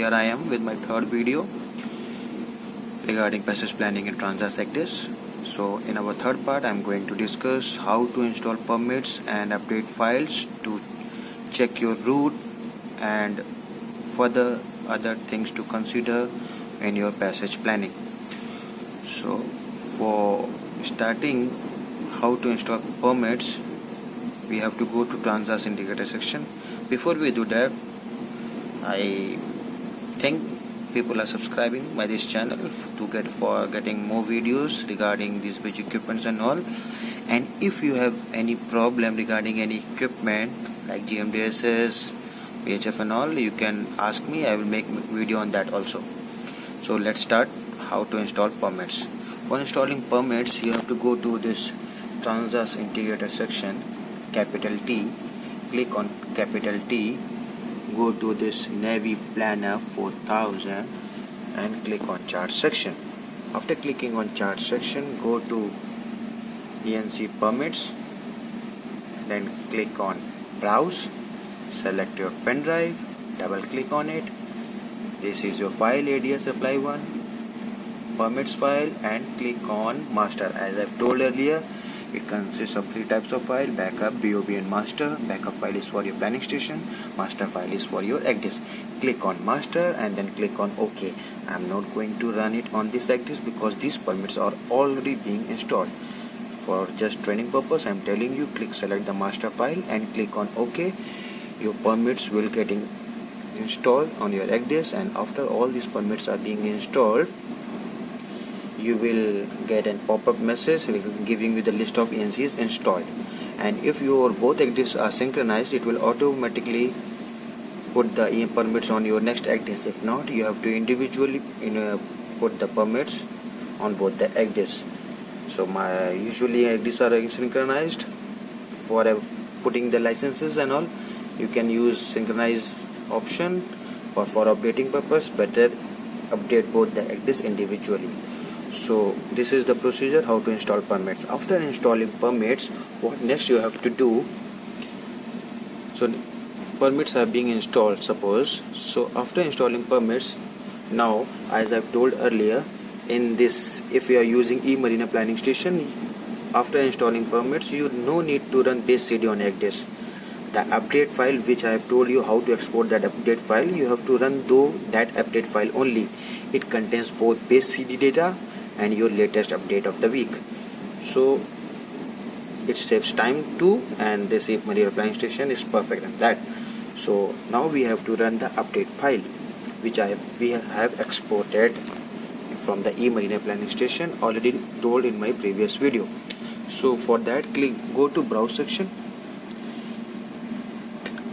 here I am with my third video regarding passage planning in Transas ACDIS. So in our third part, I am going to discuss how to install permits and update files to check your route and further other things to consider in your passage planning. So for starting how to install permits, we have to go to Transas indicator section. Before we do that, I think people are subscribing by this channel for getting more videos regarding these bridge equipments and all. And if you have any problem regarding any equipment like GMDSS, VHF and all, you can ask me. I will make video on that also. So let's start how to install permits. For installing permits, you have to go to this Transas integrator section, capital T, click on capital T, go to this Navy Planner 4000 and click on chart section. After clicking on chart section, go to ENC permits, then click on browse, select your pen drive, double click on it. This is your file, ADS apply 1 permits file, and click on master. As I've told earlier, it consists of 3 types of file: backup, BOB and master. Backup file is for your planning station, master file is for your ACDIS. Click on master and then click on OK. I am not going to run it on this ACDIS because these permits are already being installed. For just training purpose, I am telling you, select the master file and click on OK. Your permits will getting installed on your ACDIS, and after all these permits are being installed, you will get a pop-up message giving you the list of ENCs installed. And if your both ACDIS are synchronized, it will automatically put the permits on your next ACDIS. If not, you have to individually put the permits on both the ACDIS. So usually ACDIS are synchronized. For putting the licenses and all, you can use synchronized option, but for updating purpose, better update both the ACDIS individually. So this is the procedure how to install permits. After installing permits, what next you have to do? So permits are being installed, suppose. So after installing permits, now as I've told earlier, in this, if you are using eMarina planning station, after installing permits, you no need to run base CD on ACDIS. The update file which I have told you how to export that update file, you have to run that update file only. It contains both base CD data and your latest update of the week. So it saves time too, and this eMarina planning station is perfect at that. So now we have to run the update file which we have exported from the eMarina planning station, already told in my previous video. So for that, go to browse section,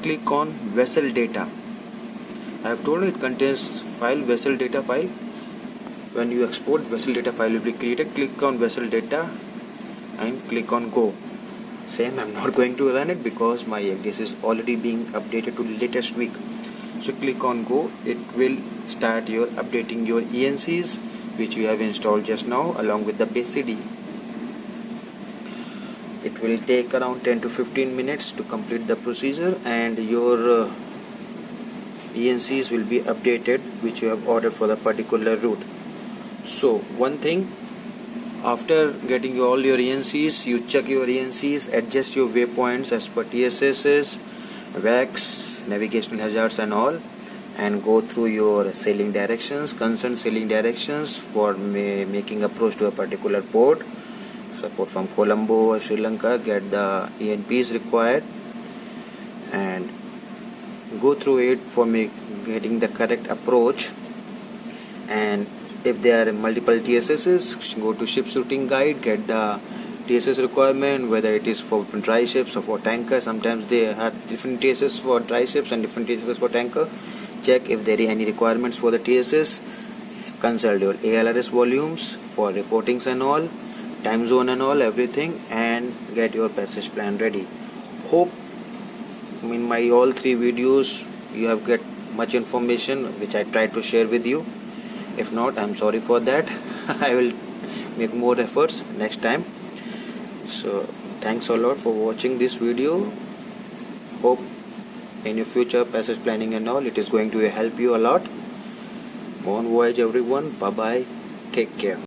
click on vessel data. I have told you it contains file vessel data file. When you export, vessel data file will be created. Click on vessel data and click on go. Same, I'm not going to run it because my ACDIS is already being updated to latest week. So click on go. It will start your updating your ENCs which you have installed just now along with the base CD. It will take around 10 to 15 minutes to complete the procedure, and your ENCs will be updated which you have ordered for the particular route. So one thing, after getting all your ENCs, you check your ENCs, adjust your waypoints as per TSSs, VACs, navigational hazards and all, and go through your sailing directions, concerned sailing directions for making approach to a particular port. Support from Colombo or Sri Lanka, get the ENPs required and go through it for getting the correct approach. And if there are multiple TSSs, go to ship's routing guide, get the TSS requirement, whether it is for dry ships or for tanker. Sometimes they have different TSS for dry ships and different TSS for tanker. Check if there are any requirements for the TSS. Consult your ALRS volumes for reportings and all, time zone and all, everything, and get your passage plan ready. Hope in my all 3 videos you have get much information which I tried to share with you. If not, I'm sorry for that. I will make more efforts next time. So thanks a lot for watching this video. Hope in your future passage planning and all, it is going to help you a lot. Bon voyage everyone. Bye bye. Take care.